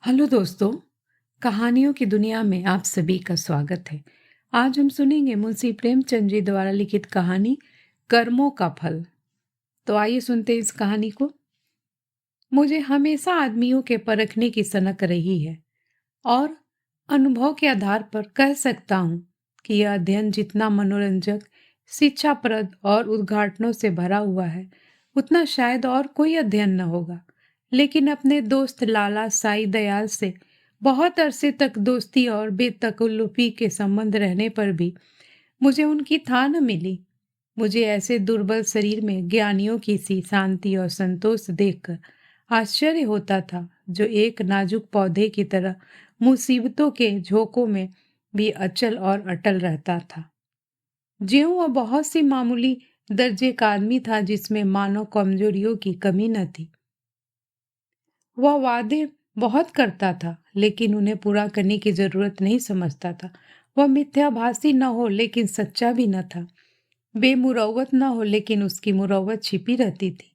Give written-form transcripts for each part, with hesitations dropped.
Hello दोस्तों, कहानियों की दुनिया में आप सभी का स्वागत है। आज हम सुनेंगे मुंशी प्रेमचंद जी द्वारा लिखित कहानी कर्मों का फल। तो आइए सुनते हैं इस कहानी को। मुझे हमेशा आदमियों के परखने की सनक रही है और अनुभव के आधार पर कह सकता हूँ कि यह अध्ययन जितना मनोरंजक, शिक्षाप्रद और उद्घाटनों से भरा हुआ है, उतना शायद और कोई अध्ययन न होगा। लेकिन अपने दोस्त लाला साई दयाल से बहुत अरसे तक दोस्ती और बेतकल्लुफी के संबंध रहने पर भी मुझे उनकी था न मिली। मुझे ऐसे दुर्बल शरीर में ज्ञानियों की सी शांति और संतोष देखकर आश्चर्य होता था, जो एक नाजुक पौधे की तरह मुसीबतों के झोंकों में भी अचल और अटल रहता था। ज्यों वह बहुत सी मामूली दर्जे का आदमी था, जिसमें मानव कमजोरियों की कमी न थी। वह वादे बहुत करता था, लेकिन उन्हें पूरा करने की जरूरत नहीं समझता था। वह मिथ्याभासी न हो, लेकिन सच्चा भी न था। बेमुरौवत न हो, लेकिन उसकी मुरौवत छिपी रहती थी।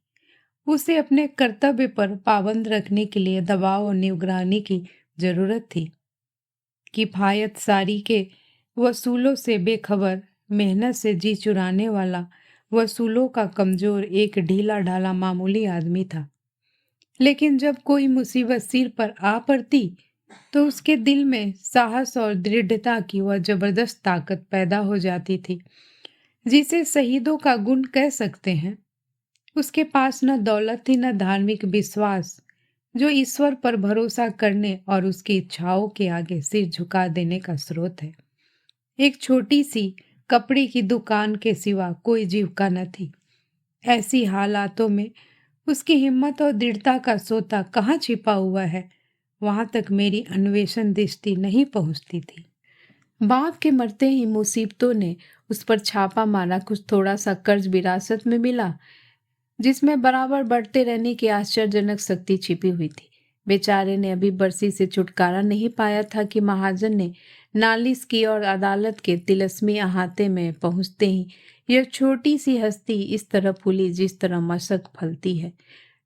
उसे अपने कर्तव्य पर पाबंद रखने के लिए दबाव और निगरानी की जरूरत थी। किफायत सारी के वसूलों से बेखबर, मेहनत से जी चुराने वाला, वसूलों का कमजोर, एक ढीला ढाला मामूली आदमी था। लेकिन जब कोई मुसीबत सिर पर आ पड़ती तो उसके दिल में साहस और दृढ़ता की वह जबरदस्त ताकत पैदा हो जाती थी, जिसे शहीदों का गुण कह सकते हैं। उसके पास न दौलत थी, न धार्मिक विश्वास, जो ईश्वर पर भरोसा करने और उसकी इच्छाओं के आगे सिर झुका देने का स्रोत है। एक छोटी सी कपड़े की दुकान के सिवा कोई जीविका न थी। ऐसी हालातों में उसकी हिम्मत और दृढ़ता का सोता कहाँ छिपा हुआ है, वहां तक मेरी अन्वेषण दृष्टि नहीं पहुंचती थी। बाप के मरते ही मुसीबतों ने उस पर छापा मारा। कुछ थोड़ा सा कर्ज विरासत में मिला, जिसमें बराबर बढ़ते रहने की आश्चर्यजनक शक्ति छिपी हुई थी। बेचारे ने अभी बरसी से छुटकारा नहीं पाया था कि महाजन ने नालिश की और अदालत के तिलस्मी अहाते में पहुंचते ही यह छोटी सी हस्ती इस तरह फूली जिस तरह मशक फलती है।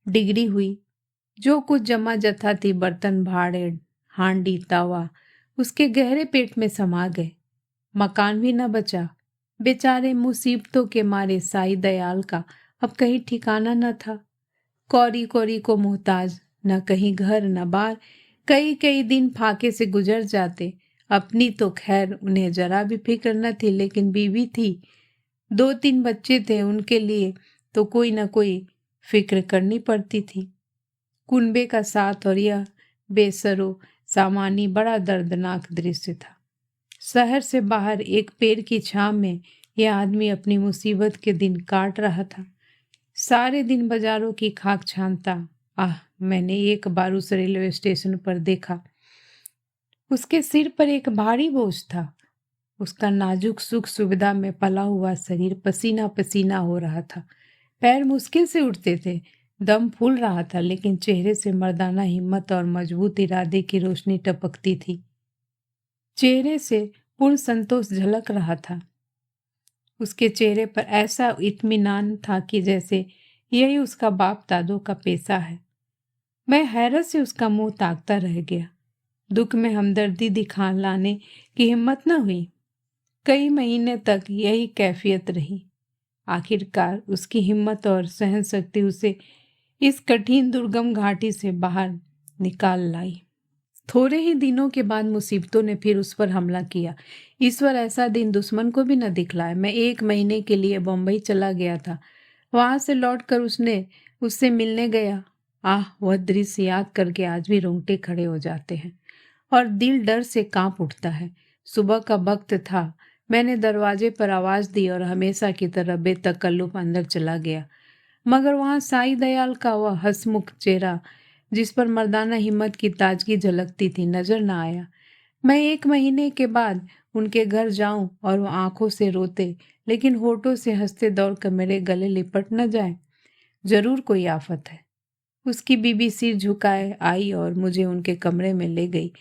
डिगरी हुई। जो कुछ जमा जथा थी, बर्तन भाड़े, हांडी तावा, उसके गहरे पेट में समा गए। मकान भी न बचा। बेचारे मुसीबतों के मारे साई दयाल का अब कहीं ठिकाना न था। कौरी कौरी को मोहताज, न कहीं घर न बार। कई कई दिन फाके से गुजर जाते। अपनी तो खैर उन्हें जरा भी फिक्र न थी, लेकिन बीवी थी, 2-3 बच्चे थे, उनके लिए तो कोई न कोई फिक्र करनी पड़ती थी। कुनबे का साथ और यह बेसरो सामानी बड़ा दर्दनाक दृश्य था। शहर से बाहर एक पेड़ की छांव में यह आदमी अपनी मुसीबत के दिन काट रहा था। सारे दिन बाजारों की खाक छानता। मैंने एक बार उस रेलवे स्टेशन पर देखा। उसके सिर पर एक भारी बोझ था। उसका नाजुक सुख सुविधा में पला हुआ शरीर पसीना पसीना हो रहा था। पैर मुश्किल से उठते थे। दम फूल रहा था, लेकिन चेहरे से मर्दाना हिम्मत और मजबूत इरादे की रोशनी टपकती थी। चेहरे से पूर्ण संतोष झलक रहा था। उसके चेहरे पर ऐसा इत्मीनान था कि जैसे यही उसका बाप दादों का पेशा है। मैं हैरत से उसका मुंह ताकता रह गया। दुख में हमदर्दी दिखा लाने की हिम्मत न हुई। कई महीने तक यही कैफियत रही। आखिरकार उसकी हिम्मत और सहन शक्ति उसे इस कठिन दुर्गम घाटी से बाहर निकाल लाई। थोड़े ही दिनों के बाद मुसीबतों ने फिर उस पर हमला किया। ईश्वर ऐसा दिन दुश्मन को भी न दिखलाए। मैं 1 महीने के लिए बम्बई चला गया था। वहां से लौटकर उससे मिलने गया। वह दृश्य याद करके आज भी रोंगटे खड़े हो जाते हैं और दिल डर से कांप उठता है। सुबह का वक्त था। मैंने दरवाजे पर आवाज दी और हमेशा की तरह बेतकल्लुफ अंदर चला गया, मगर वहां साई दयाल का वह हंसमुख चेहरा, जिस पर मर्दाना हिम्मत की ताजगी झलकती थी, नजर न आया। मैं 1 महीने के बाद उनके घर जाऊं और वो आंखों से रोते लेकिन होठों से हंसते दौड़कर मेरे गले लिपट न जाए। जरूर कोई आफत है। उसकी बीबी सिर झुकाए आई और मुझे उनके कमरे में ले गई।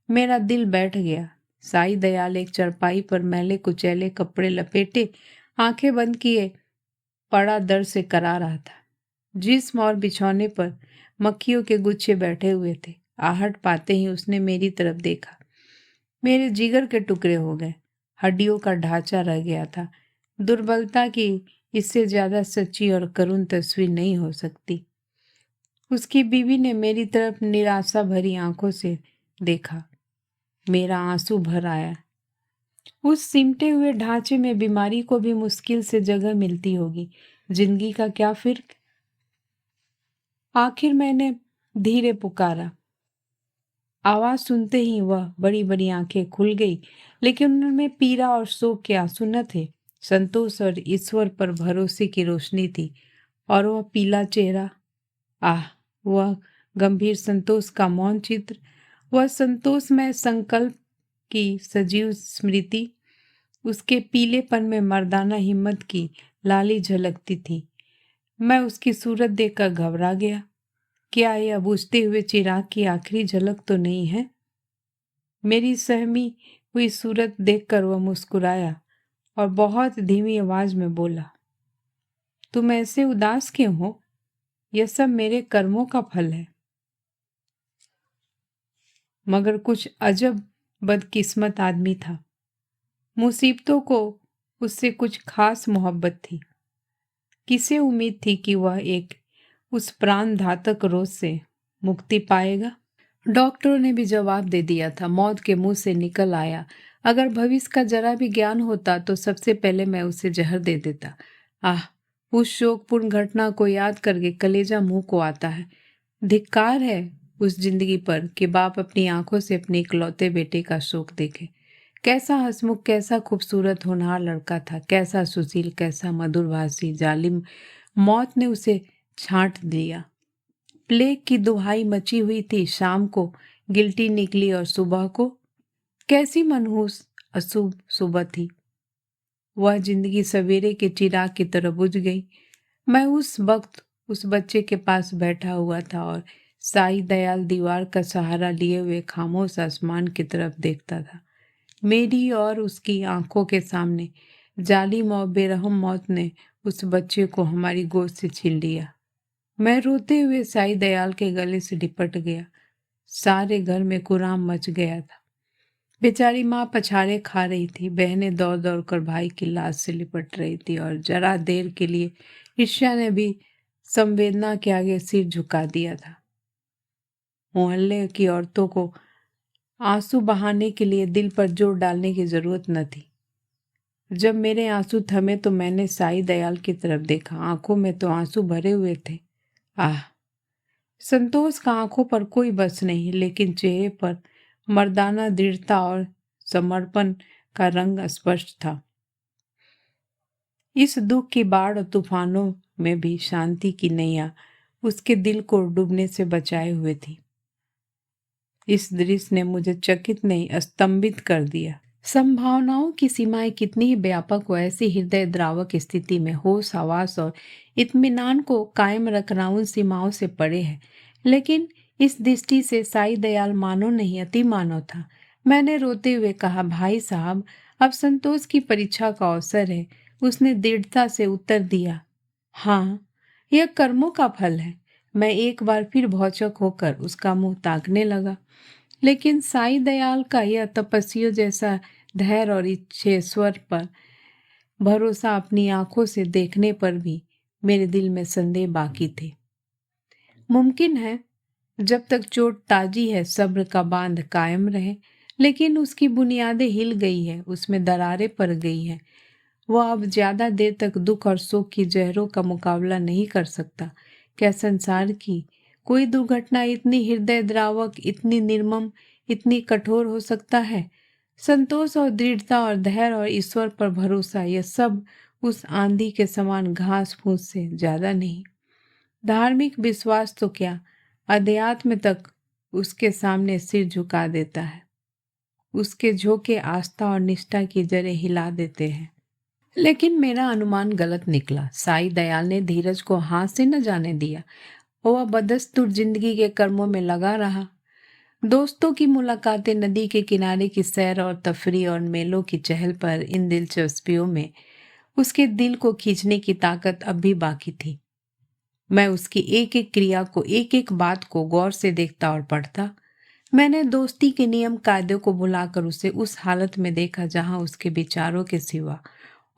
मेरा दिल बैठ गया। साई दयाल एक चरपाई पर मैले कुचैले कपड़े लपेटे, आंखें बंद किए पड़ा दर्द से करा रहा था। जिस्म और बिछौने पर मक्खियों के गुच्छे बैठे हुए थे। आहट पाते ही उसने मेरी तरफ देखा। मेरे जिगर के टुकड़े हो गए। हड्डियों का ढांचा रह गया था। दुर्बलता की इससे ज्यादा सच्ची और करुण तस्वीर नहीं हो सकती। उसकी बीवी ने मेरी तरफ निराशा भरी आंखों से देखा। मेरा आंसू भर आया। उस सिमटे हुए ढांचे में बीमारी को भी मुश्किल से जगह मिलती होगी। जिंदगी का क्या फिर्क। आखिर मैंने धीरे पुकारा। आवाज सुनते ही वह बड़ी बड़ी आंखें खुल गई, लेकिन उनमें पीड़ा और शोक के आंसू न थे। संतोष और ईश्वर पर भरोसे की रोशनी थी। और वह पीला चेहरा, आह, वह गंभीर संतोष का मौन चित्र, वह संतोषमय संकल्प की सजीव स्मृति। उसके पीलेपन में मर्दाना हिम्मत की लाली झलकती थी। मैं उसकी सूरत देखकर घबरा गया। क्या यह बुझते हुए चिराग की आखिरी झलक तो नहीं है? मेरी सहमी हुई सूरत देखकर वह मुस्कुराया और बहुत धीमी आवाज में बोला, तुम ऐसे उदास क्यों हो? यह सब मेरे कर्मों का फल है। मगर कुछ अजब बदकिस्मत आदमी था। मुसीबतों को उससे कुछ खास मोहब्बत थी। किसे उम्मीद थी कि वह एक उस प्राण घातक रोग से मुक्ति पाएगा? डॉक्टरों ने भी जवाब दे दिया था। मौत के मुंह से निकल आया। अगर भविष्य का जरा भी ज्ञान होता तो सबसे पहले मैं उसे जहर दे देता। आह, उस शोकपूर्ण घटना को याद करके कलेजा मुंह को आता है। धिक्कार है उस जिंदगी पर कि बाप अपनी आंखों से अपने इकलौते बेटे का शोक देखे। कैसा हंसमुख, कैसा खूबसूरत होनहार लड़का था, कैसा सुशील, कैसा मधुरभाषी। जालिम मौत ने उसे छांट दिया। प्लेग की दुहाई मची हुई थी। शाम को गिल्टी निकली और सुबह को कैसी मनहूस अशुभ सुबह थी। वह जिंदगी सवेरे के चिराग की तरह बुझ गई। मैं उस वक्त उस बच्चे के पास बैठा हुआ था और साई दयाल दीवार का सहारा लिए हुए खामोश आसमान की तरफ देखता था। मेरी और उसकी आंखों के सामने जालिम और बेरहम मौत ने उस बच्चे को हमारी गोद से छीन लिया। मैं रोते हुए साई दयाल के गले से लिपट गया। सारे घर में कुराम मच गया था। बेचारी माँ पछाड़े खा रही थी। बहनें दौड़ दौड़ कर भाई की लाश से लिपट रही थी और जरा देर के लिए ईर्ष्या ने भी संवेदना के आगे सिर झुका दिया था। मोहल्ले की औरतों को आंसू बहाने के लिए दिल पर जोर डालने की जरूरत न थी। जब मेरे आंसू थमे तो मैंने साई दयाल की तरफ देखा। आंखों में तो आंसू भरे हुए थे। आह, संतोष का आंखों पर कोई बस नहीं, लेकिन चेहरे पर मर्दाना दृढ़ता और समर्पण का रंग स्पष्ट था। इस दुख की बाढ़ और तूफानों में भी शांति की नैया उसके दिल को डूबने से बचाए हुए थी। इस दृश्य ने मुझे चकित नहीं, स्तंभित कर दिया। संभावनाओं की सीमाएं कितनी ही व्यापक हो, ऐसी हृदय द्रावक स्थिति में होश, हवास और इत्मीनान को कायम रखना उन सीमाओं से परे है। लेकिन इस दृष्टि से साई दयाल मानव नहीं, अति मानव था। मैंने रोते हुए कहा, भाई साहब, अब संतोष की परीक्षा का अवसर है। उसने दृढ़ता से उत्तर दिया, हाँ, यह कर्मों का फल है। मैं एक बार फिर भौचक होकर उसका मुंह ताकने लगा, लेकिन साई दयाल का यह तपस्वियों जैसा धैर्य और इच्छेश्वर पर भरोसा अपनी आंखों से देखने पर भी मेरे दिल में संदेह बाकी थे। मुमकिन है जब तक चोट ताजी है सब्र का बांध कायम रहे, लेकिन उसकी बुनियादें हिल गई है, उसमें दरारें पड़ गई है। वह अब ज्यादा देर तक दुख और शोक की जहरों का मुकाबला नहीं कर सकता। क्या संसार की कोई दुर्घटना इतनी हृदय द्रावक, इतनी निर्मम, इतनी कठोर हो सकता है? संतोष और दृढ़ता और धैर्य और ईश्वर पर भरोसा, यह सब उस आंधी के समान घास फूस से ज्यादा नहीं। धार्मिक विश्वास तो क्या, अध्यात्म तक उसके सामने सिर झुका देता है। उसके झोंके आस्था और निष्ठा की जड़ें हिला देते हैं। लेकिन मेरा अनुमान गलत निकला। साई दयाल ने धीरज को हाथ से न जाने दिया। वह बदस्तूर जिंदगी के कर्मों में लगा रहा। दोस्तों की मुलाकातें, नदी के किनारे की सैर और तफरी और मेलों की चहल पर, इन दिलचस्पियों में उसके दिल को खींचने की ताकत अब भी बाकी थी। मैं उसकी एक एक क्रिया को, एक एक बात को गौर से देखता और पढ़ता। मैंने दोस्ती के नियम कायदे को भुलाकर उसे उस हालत में देखा जहां उसके विचारों के सिवा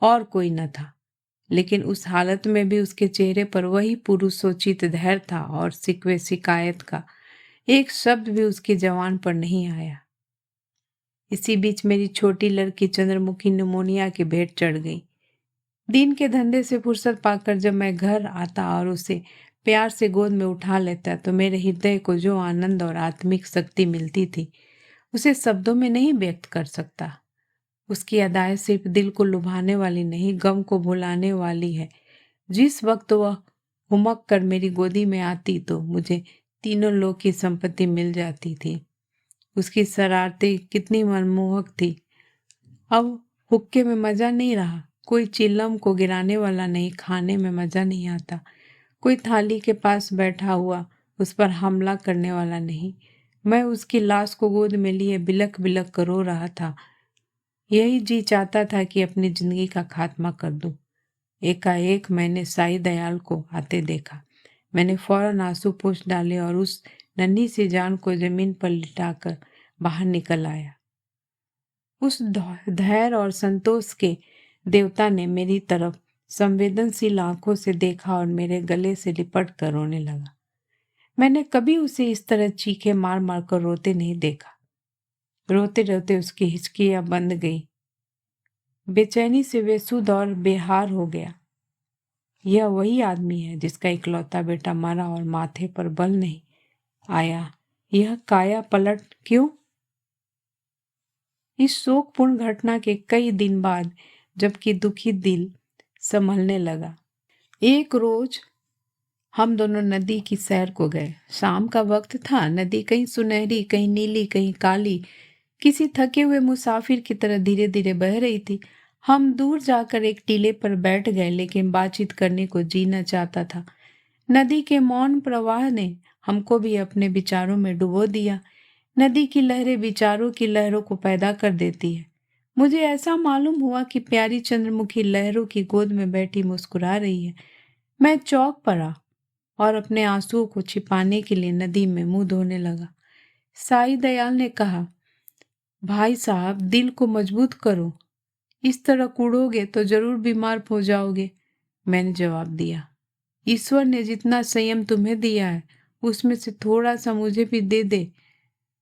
और कोई न था। लेकिन उस हालत में भी उसके चेहरे पर वही पुरुषोचित धैर्य था और सिकवे शिकायत का एक शब्द भी उसकी जबान पर नहीं आया। इसी बीच मेरी छोटी लड़की चंद्रमुखी निमोनिया की भेंट चढ़ गई। दिन के धंधे से फुर्सत पाकर जब मैं घर आता और उसे प्यार से गोद में उठा लेता तो मेरे हृदय को जो आनंद और आत्मिक शक्ति मिलती थी उसे शब्दों में नहीं व्यक्त कर सकता। उसकी अदाएं सिर्फ दिल को लुभाने वाली नहीं, गम को भुलाने वाली है। जिस वक्त वह हुमक कर मेरी गोदी में आती तो मुझे तीनों लोक की संपत्ति मिल जाती थी। उसकी शरारतें कितनी मनमोहक थी। अब हुक्के में मजा नहीं रहा, कोई चिल्लम को गिराने वाला नहीं, खाने में मजा नहीं आता, कोई थाली के पास बैठा हुआ उस पर हमला करने वाला नहीं। मैं उसकी लाश को गोद में लिए बिलख बिलख कर रो रहा था। यही जी चाहता था कि अपनी जिंदगी का खात्मा कर दूं। एकाएक मैंने साई दयाल को आते देखा। मैंने फौरन आंसू पोंछ डाले और उस नन्ही सी जान को जमीन पर लिटाकर बाहर निकल आया। उस धैर्य और संतोष के देवता ने मेरी तरफ संवेदनशील आंखों से देखा और मेरे गले से लिपट कर रोने लगा। मैंने कभी उसे इस तरह चीखे मार मार कर रोते नहीं देखा। रोते रोते उसकी हिचकियां बंद गई। बेचैनी से वे सुध और बेहार हो गया। यह वही आदमी है जिसका इकलौता बेटा मरा और माथे पर बल नहीं आया। यह काया पलट क्यों? इस शोकपूर्ण घटना के कई दिन बाद जबकि दुखी दिल संभलने लगा, एक रोज हम दोनों नदी की सैर को गए। शाम का वक्त था। नदी कहीं सुनहरी, कहीं नीली, कहीं काली, किसी थके हुए मुसाफिर की तरह धीरे धीरे बह रही थी। हम दूर जाकर एक टीले पर बैठ गए, लेकिन बातचीत करने को जी न चाहता था। नदी के मौन प्रवाह ने हमको भी अपने विचारों में डुबो दिया। नदी की लहरें विचारों की लहरों को पैदा कर देती है। मुझे ऐसा मालूम हुआ कि प्यारी चंद्रमुखी लहरों की गोद में बैठी मुस्कुरा रही है। मैं चौंक पड़ा और अपने आंसुओं को छिपाने के लिए नदी में मुंह धोने लगा। साई दयाल ने कहा, भाई साहब, दिल को मजबूत करो, इस तरह कूड़ोगे तो जरूर बीमार हो जाओगे। मैंने जवाब दिया, ईश्वर ने जितना संयम तुम्हें दिया है उसमें से थोड़ा सा मुझे भी दे दे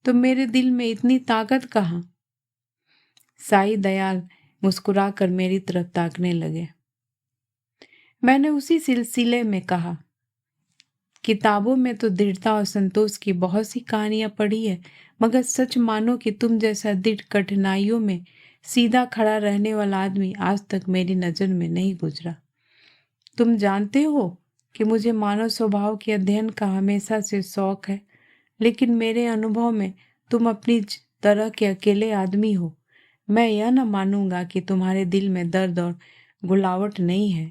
तो मेरे दिल में इतनी ताकत कहाँ। साई दयाल मुस्कुराकर मेरी तरफ ताकने लगे। मैंने उसी सिलसिले में कहा, किताबों में तो दृढ़ता और संतोष की बहुत सी कहानियां पढ़ी है, मगर सच मानो कि तुम जैसा दृढ़ कठिनाइयों में सीधा खड़ा रहने वाला आदमी आज तक मेरी नजर में नहीं गुजरा। तुम जानते हो कि मुझे मानव स्वभाव के अध्ययन का हमेशा से शौक है, लेकिन मेरे अनुभव में तुम अपनी तरह के अकेले आदमी हो। मैं यह न मानूंगा कि तुम्हारे दिल में दर्द और गुलावट नहीं है,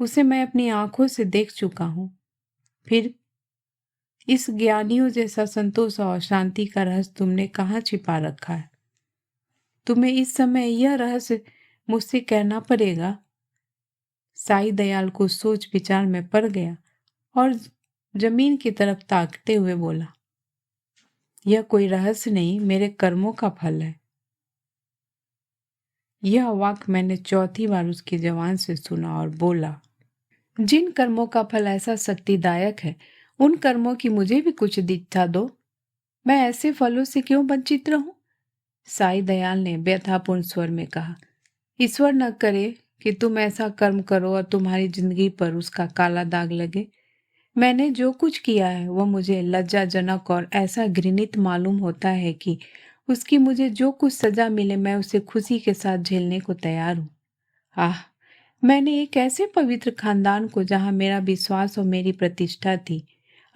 उसे मैं अपनी आंखों से देख चुका हूँ। फिर इस ज्ञानियों जैसा संतोष और शांति का रहस्य तुमने कहाँ छिपा रखा है? तुम्हें इस समय यह रहस्य मुझसे कहना पड़ेगा। साई दयाल को सोच विचार में पड़ गया और जमीन की तरफ ताकते हुए बोला, यह कोई रहस्य नहीं, मेरे कर्मों का फल है। यह वाक्य मैंने चौथी बार उसकी जबान से सुना और बोला, जिन कर्मों का फल ऐसा शक्तिदायक है उन कर्मों की मुझे भी कुछ दीक्षा दो। मैं ऐसे फलों से क्यों वंचित रहूं? साई दयाल ने व्यथापूर्ण स्वर में कहा, ईश्वर न करे कि तुम ऐसा कर्म करो और तुम्हारी जिंदगी पर उसका काला दाग लगे। मैंने जो कुछ किया है वह मुझे लज्जाजनक और ऐसा घृणित मालूम होता है कि उसकी मुझे जो कुछ सजा मिले मैं उसे खुशी के साथ झेलने को तैयार हूँ। आह, मैंने एक ऐसे पवित्र खानदान को, जहाँ मेरा विश्वास और मेरी प्रतिष्ठा थी,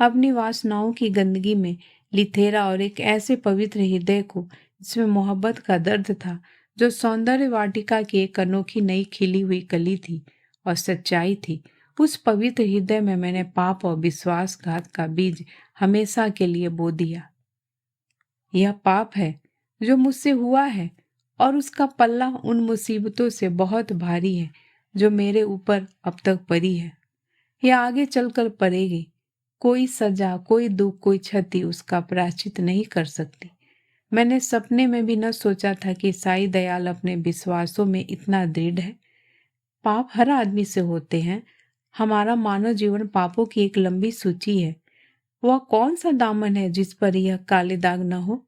अपनी वासनाओं की गंदगी में लिथेरा, और एक ऐसे पवित्र हृदय को जिसमें मोहब्बत का दर्द था, जो सौंदर्य वाटिका की एक अनोखी नई खिली हुई कली थी और सच्चाई थी। उस पवित्र हृदय में मैंने पाप और विश्वासघात का बीज हमेशा के लिए बो दिया। यह पाप है जो मुझसे हुआ है और उसका पल्ला उन मुसीबतों से बहुत भारी है जो मेरे ऊपर अब तक पड़ी है या आगे चलकर पड़ेगी। कोई सजा, कोई दुख, कोई क्षति उसका प्रायश्चित नहीं कर सकती। मैंने सपने में भी न सोचा था कि साईं दयाल अपने विश्वासों में इतना दृढ़ है। पाप हर आदमी से होते हैं। हमारा मानव जीवन पापों की एक लंबी सूची है। वह कौन सा दामन है जिस पर यह काले दाग न हो?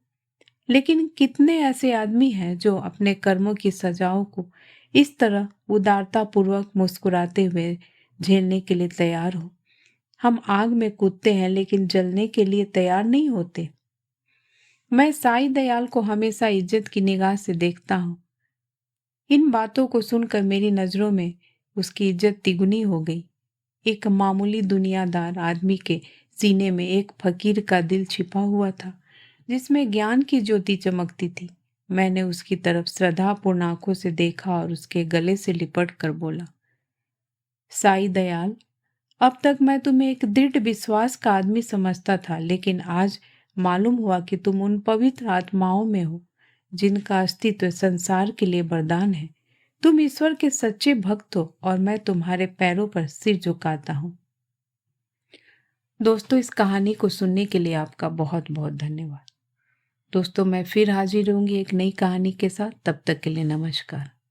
लेकिन कितने ऐसे आदमी हैं जो अपने कर्मों की सजाओं को इस तरह उदारता पूर्वक मुस्कुराते हुए झेलने के लिए तैयार हो। हम आग में कूदते हैं लेकिन जलने के लिए तैयार नहीं होते। मैं साईं दयाल को हमेशा इज्जत की निगाह से देखता हूँ। इन बातों को सुनकर मेरी नजरों में उसकी इज्जत तिगुनी हो गई। एक मामूली दुनियादार आदमी के सीने में एक फकीर का दिल छिपा हुआ था, जिसमें ज्ञान की ज्योति चमकती थी। मैंने उसकी तरफ श्रद्धापूर्ण आंखों से देखा और उसके गले से लिपट कर बोला, साईं दयाल, अब तक मैं तुम्हें एक दृढ़ विश्वास का आदमी समझता था, लेकिन आज मालूम हुआ कि तुम उन पवित्र आत्माओं में हो जिनका अस्तित्व संसार के लिए वरदान है। तुम ईश्वर के सच्चे भक्त हो और मैं तुम्हारे पैरों पर सिर झुकाता हूँ। दोस्तों, इस कहानी को सुनने के लिए आपका बहुत बहुत धन्यवाद। दोस्तों, मैं फिर हाजिर होंगी एक नई कहानी के साथ। तब तक के लिए नमस्कार।